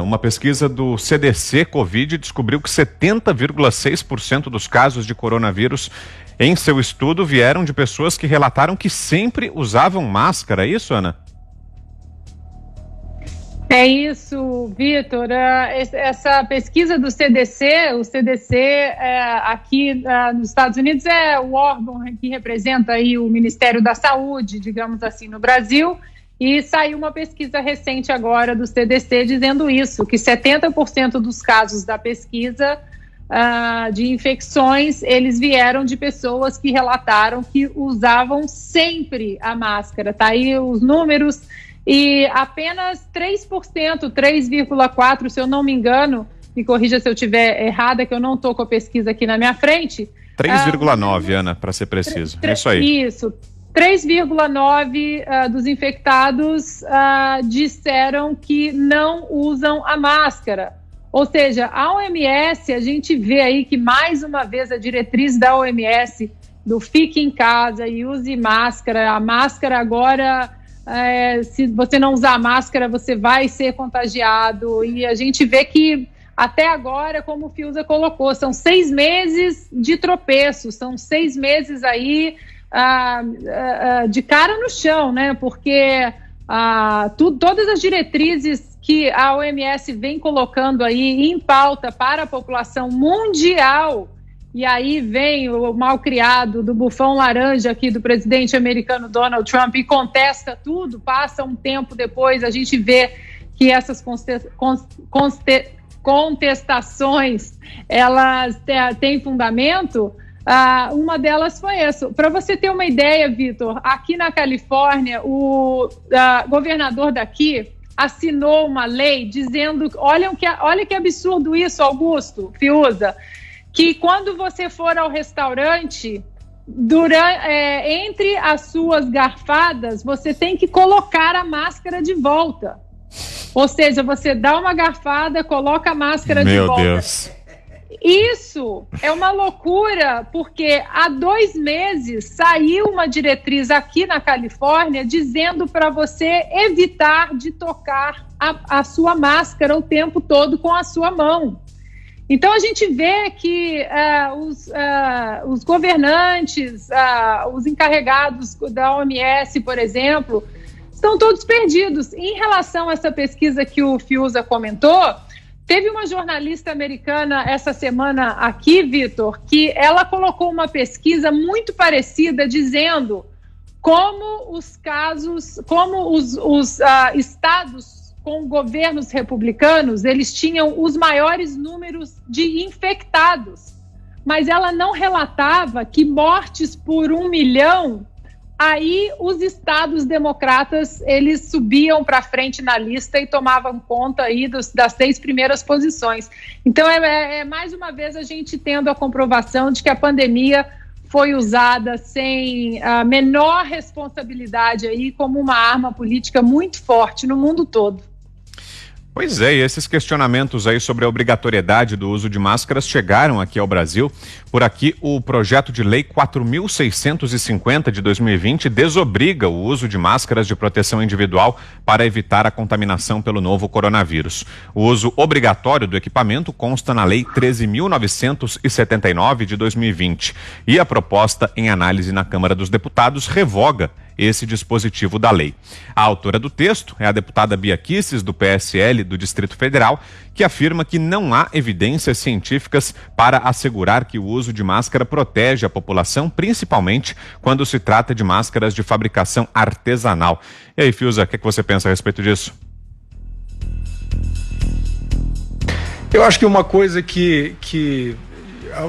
Uma pesquisa do CDC Covid descobriu que 70,6% dos casos de coronavírus em seu estudo vieram de pessoas que relataram que sempre usavam máscara. É isso, Ana? É isso, Vitor. Essa pesquisa do CDC, o CDC aqui nos Estados Unidos é o órgão que representa aí o Ministério da Saúde, digamos assim, no Brasil. E saiu uma pesquisa recente agora do CDC dizendo isso, que 70% dos casos da pesquisa de infecções, eles vieram de pessoas que relataram que usavam sempre a máscara. Tá aí os números, e apenas 3%, 3,4%, se eu não me engano, me corrija se eu estiver errada, que eu não estou com a pesquisa aqui na minha frente. 3,9%, Ana, para ser preciso. É isso aí. Isso. 3,9% dos infectados disseram que não usam a máscara. Ou seja, a OMS, a gente vê aí que mais uma vez a diretriz da OMS do fique em casa e use máscara. A máscara agora, se você não usar a máscara, você vai ser contagiado. E a gente vê que até agora, como o Fiuza colocou, são 6 meses de tropeço, são 6 meses aí de cara no chão, né? Porque todas as diretrizes que a OMS vem colocando aí em pauta para a população mundial, e aí vem o malcriado do bufão laranja aqui do presidente americano Donald Trump e contesta tudo, passa um tempo depois, a gente vê que essas contestações, elas têm fundamento. Uma delas foi essa. Para você ter uma ideia, Vitor, aqui na Califórnia, o governador daqui assinou uma lei dizendo, olha que absurdo isso, Augusto, Fiuza, que quando você for ao restaurante, entre as suas garfadas, você tem que colocar a máscara de volta. Ou seja, você dá uma garfada, coloca a máscara de volta. Meu Deus. Isso é uma loucura, porque há 2 meses saiu uma diretriz aqui na Califórnia dizendo para você evitar de tocar a sua máscara o tempo todo com a sua mão. Então a gente vê que os governantes, os encarregados da OMS, por exemplo, estão todos perdidos. Em relação a essa pesquisa que o Fiuza comentou, teve uma jornalista americana essa semana aqui, Vitor, que ela colocou uma pesquisa muito parecida dizendo como os estados com governos republicanos, eles tinham os maiores números de infectados, mas ela não relatava que mortes por 1 milhão, aí os estados democratas, eles subiam para frente na lista e tomavam conta aí das 6 primeiras posições. Então, mais uma vez a gente tendo a comprovação de que a pandemia foi usada sem a menor responsabilidade aí como uma arma política muito forte no mundo todo. Pois é, e esses questionamentos aí sobre a obrigatoriedade do uso de máscaras chegaram aqui ao Brasil. Por aqui, o projeto de lei 4.650 de 2020 desobriga o uso de máscaras de proteção individual para evitar a contaminação pelo novo coronavírus. O uso obrigatório do equipamento consta na lei 13.979 de 2020 e a proposta em análise na Câmara dos Deputados revoga esse dispositivo da lei. A autora do texto é a deputada Bia Kicis, do PSL do Distrito Federal, que afirma que não há evidências científicas para assegurar que o uso de máscara protege a população, principalmente quando se trata de máscaras de fabricação artesanal. E aí, Fiuza, o que você pensa a respeito disso? Eu acho que uma coisa que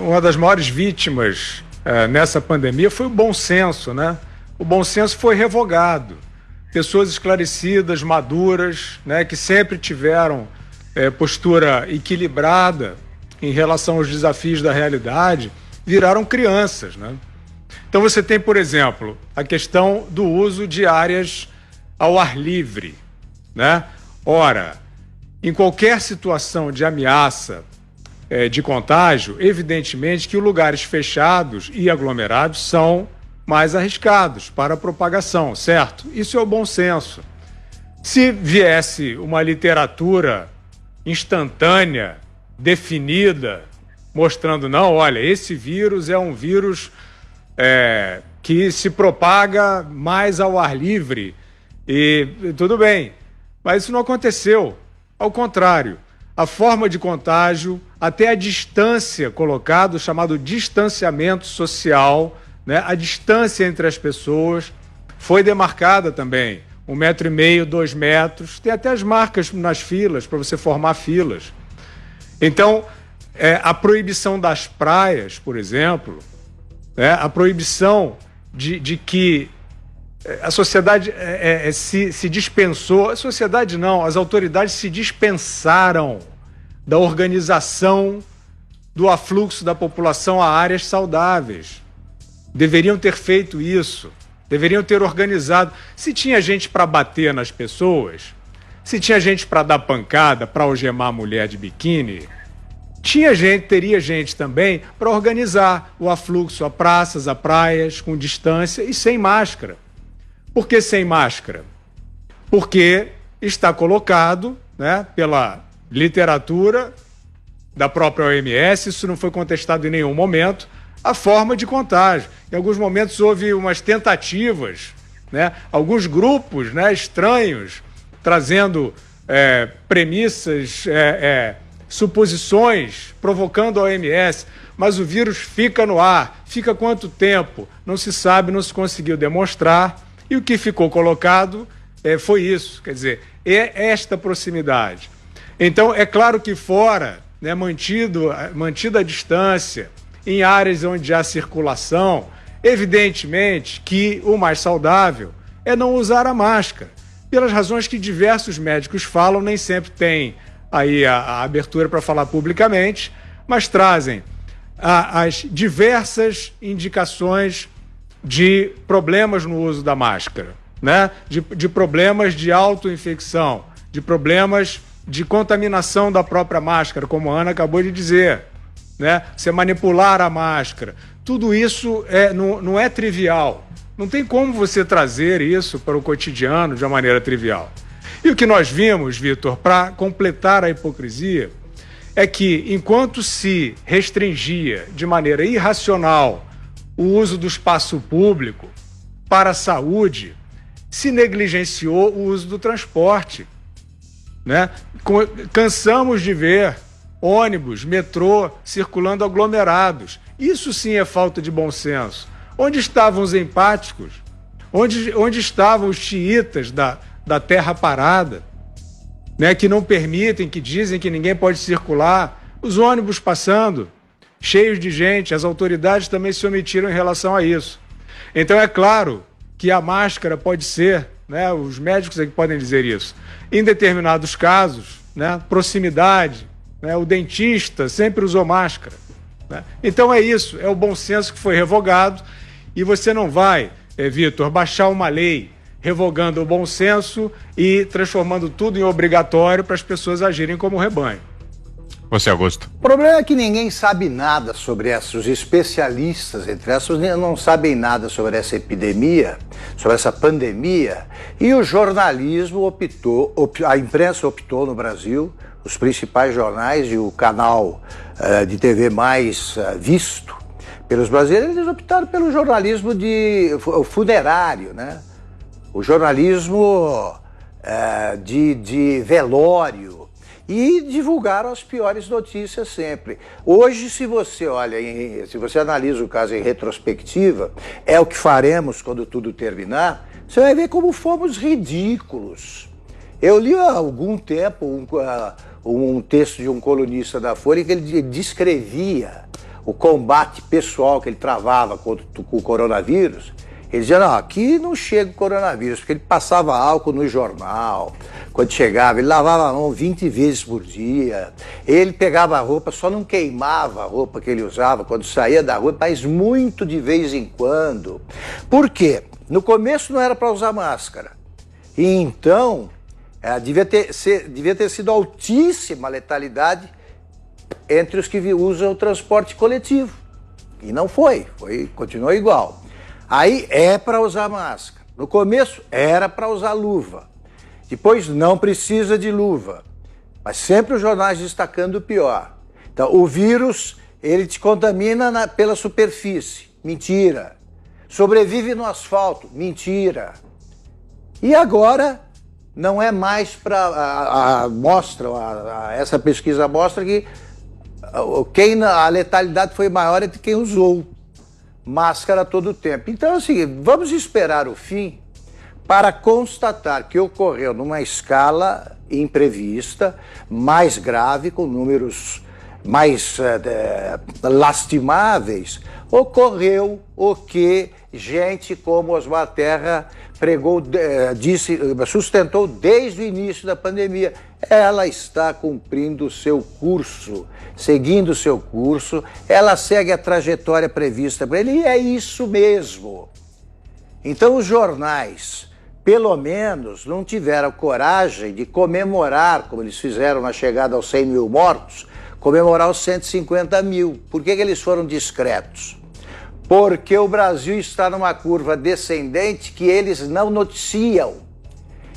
uma das maiores vítimas nessa pandemia foi o bom senso, né? O bom senso foi revogado. Pessoas esclarecidas, maduras, né, que sempre tiveram postura equilibrada em relação aos desafios da realidade, viraram crianças, né? Então você tem, por exemplo, a questão do uso de áreas ao ar livre, né? Ora, em qualquer situação de ameaça de contágio, evidentemente que lugares fechados e aglomerados são mais arriscados para a propagação, certo? Isso é o bom senso. Se viesse uma literatura instantânea, definida, mostrando, não, olha, esse vírus é um vírus que se propaga mais ao ar livre e tudo bem, mas isso não aconteceu. Ao contrário, a forma de contágio, até a distância colocada, o chamado distanciamento social, né, a distância entre as pessoas foi demarcada também. 1,5 metro, 2 metros, tem até as marcas nas filas, para você formar filas. Então, a proibição das praias, por exemplo, a proibição de que a sociedade se dispensou, a sociedade não, as autoridades se dispensaram da organização do afluxo da população a áreas saudáveis. Deveriam ter feito isso. Deveriam ter organizado. Se tinha gente para bater nas pessoas, se tinha gente para dar pancada, para algemar a mulher de biquíni, teria gente também para organizar o afluxo a praças, a praias, com distância e sem máscara. Por que sem máscara? Porque está colocado, né, pela literatura da própria OMS, isso não foi contestado em nenhum momento, a forma de contágio. Em alguns momentos houve umas tentativas, né? Alguns grupos, né, estranhos, trazendo premissas, suposições, provocando a OMS, mas o vírus fica no ar. Fica quanto tempo? Não se sabe, não se conseguiu demonstrar, e o que ficou colocado foi isso, quer dizer, esta proximidade. Então, é claro que fora, né, mantida a distância, em áreas onde há circulação, evidentemente que o mais saudável é não usar a máscara. Pelas razões que diversos médicos falam, nem sempre tem aí a abertura para falar publicamente, mas trazem as diversas indicações de problemas no uso da máscara, né? De problemas de autoinfecção, de problemas de contaminação da própria máscara, como a Ana acabou de dizer. Né? Você manipular a máscara, tudo isso não é trivial. Não tem como você trazer isso para o cotidiano de uma maneira trivial. E o que nós vimos, Vitor, para completar a hipocrisia, é que enquanto se restringia de maneira irracional o uso do espaço público para a saúde, se negligenciou o uso do transporte. Né? Cansamos de ver ônibus, metrô, circulando aglomerados. Isso sim é falta de bom senso. Onde estavam os empáticos? Onde estavam os xiitas da terra parada? Né, que não permitem, que dizem que ninguém pode circular. Os ônibus passando, cheios de gente, as autoridades também se omitiram em relação a isso. Então é claro que a máscara pode ser, né, os médicos é que podem dizer isso, em determinados casos, né, proximidade, né, o dentista sempre usou máscara. Né? Então é isso, é o bom senso que foi revogado e você não vai, Vitor, baixar uma lei revogando o bom senso e transformando tudo em obrigatório para as pessoas agirem como rebanho. Você, Augusto. O problema é que ninguém sabe nada sobre essa, os especialistas, entre essas, não sabem nada sobre essa epidemia, sobre essa pandemia, e o jornalismo optou, a imprensa optou no Brasil, os principais jornais e o canal de TV mais visto pelos brasileiros, eles optaram pelo jornalismo funerário, né? O jornalismo de velório, e divulgaram as piores notícias sempre. Hoje, se você olha, se você analisa o caso em retrospectiva, é o que faremos quando tudo terminar, você vai ver como fomos ridículos. Eu li há algum tempo um texto de um colunista da Folha que ele descrevia o combate pessoal que ele travava com o coronavírus. Ele dizia, não, aqui não chega o coronavírus, porque ele passava álcool no jornal, quando chegava, ele lavava a mão 20 vezes por dia, ele pegava a roupa, só não queimava a roupa que ele usava quando saía da rua, mas muito de vez em quando. Por quê? No começo não era para usar máscara, e então devia ter sido altíssima a letalidade entre os que usam o transporte coletivo, e não foi, continuou igual. Aí é para usar máscara. No começo era para usar luva. Depois não precisa de luva. Mas sempre os jornais destacando o pior. Então, o vírus, ele te contamina pela superfície. Mentira. Sobrevive no asfalto. Mentira. E agora, não é mais para essa pesquisa mostra que a letalidade foi maior entre quem usou máscara todo o tempo. Então é o seguinte, vamos esperar o fim para constatar que ocorreu numa escala imprevista, mais grave, com números mais lastimáveis, ocorreu o que gente como Osmar Terra sustentou desde o início da pandemia. Ela está cumprindo o seu curso, seguindo o seu curso, ela segue a trajetória prevista para ele, e é isso mesmo. Então os jornais, pelo menos, não tiveram coragem de comemorar, como eles fizeram na chegada aos 100 mil mortos, comemorar os 150 mil. Por que eles foram discretos? Porque o Brasil está numa curva descendente que eles não noticiam.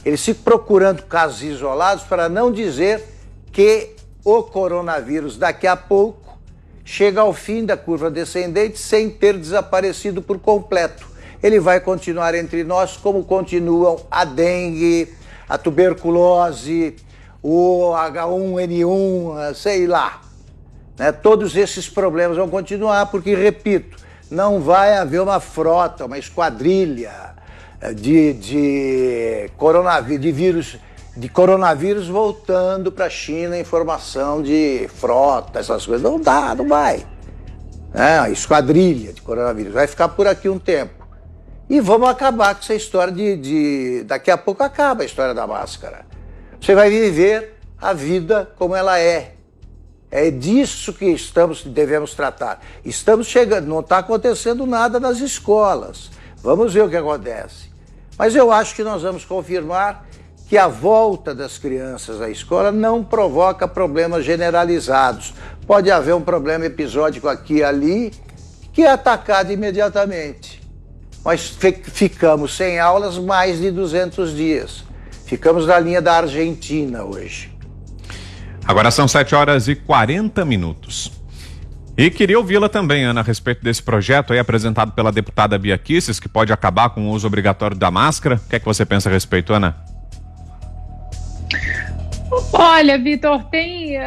Eles ficam procurando casos isolados para não dizer que o coronavírus daqui a pouco chega ao fim da curva descendente sem ter desaparecido por completo. Ele vai continuar entre nós como continuam a dengue, a tuberculose, o H1N1, sei lá. Né? Todos esses problemas vão continuar porque, repito, não vai haver uma frota, uma esquadrilha de coronavírus voltando para a China, informação de frota, essas coisas. Não dá, não vai. A esquadrilha de coronavírus vai ficar por aqui um tempo. E vamos acabar com essa história daqui a pouco acaba a história da máscara. Você vai viver a vida como ela é. É disso que devemos tratar. Estamos chegando, não está acontecendo nada nas escolas. Vamos ver o que acontece. Mas eu acho que nós vamos confirmar que a volta das crianças à escola não provoca problemas generalizados. Pode haver um problema episódico aqui e ali, que é atacado imediatamente. Mas ficamos sem aulas mais de 200 dias. Ficamos na linha da Argentina hoje. Agora são 7h40. E queria ouvi-la também, Ana, a respeito desse projeto aí apresentado pela deputada Bia Kicis, que pode acabar com o uso obrigatório da máscara. O que é que você pensa a respeito, Ana? Olha, Vitor, tem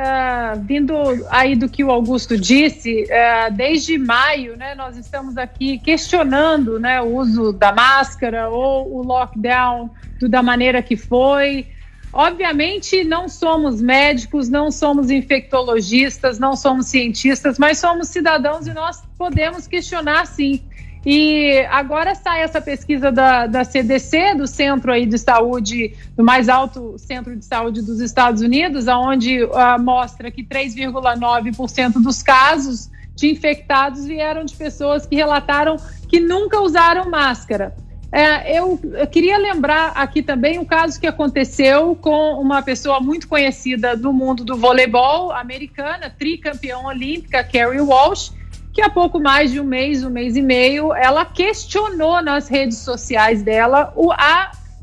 vindo aí do que o Augusto disse, desde maio, né, nós estamos aqui questionando, né, o uso da máscara ou o lockdown da maneira que foi. Obviamente não somos médicos, não somos infectologistas, não somos cientistas, mas somos cidadãos e nós podemos questionar sim. E agora sai essa pesquisa da CDC, do Centro aí de Saúde, do mais alto centro de saúde dos Estados Unidos, onde mostra que 3,9% dos casos de infectados vieram de pessoas que relataram que nunca usaram máscara. Eu queria lembrar aqui também um caso que aconteceu com uma pessoa muito conhecida do mundo do voleibol americana, tricampeã olímpica, Kerry Walsh, que há pouco mais de um mês e meio, ela questionou nas redes sociais dela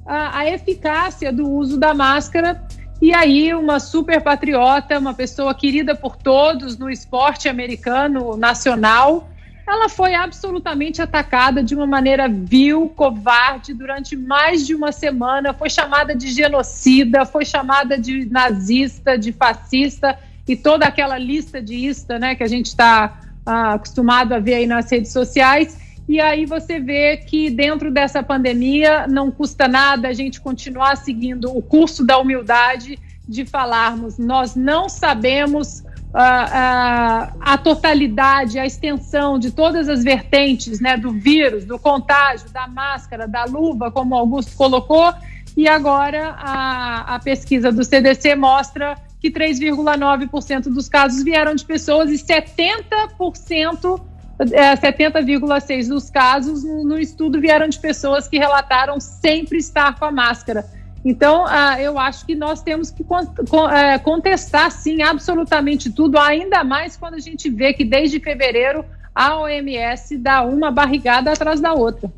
a eficácia do uso da máscara. E aí uma super patriota, uma pessoa querida por todos no esporte americano nacional, ela foi absolutamente atacada de uma maneira vil, covarde, durante mais de uma semana, foi chamada de genocida, foi chamada de nazista, de fascista e toda aquela lista de ista, né, que a gente está acostumado a ver aí nas redes sociais. E aí você vê que dentro dessa pandemia não custa nada a gente continuar seguindo o curso da humildade de falarmos, nós não sabemos a totalidade, a extensão de todas as vertentes, né, do vírus, do contágio, da máscara, da luva, como o Augusto colocou, e agora a pesquisa do CDC mostra que 3,9% dos casos vieram de pessoas e 70,6% dos casos no estudo vieram de pessoas que relataram sempre estar com a máscara. Então, eu acho que nós temos que contestar, sim, absolutamente tudo, ainda mais quando a gente vê que desde fevereiro a OMS dá uma barrigada atrás da outra.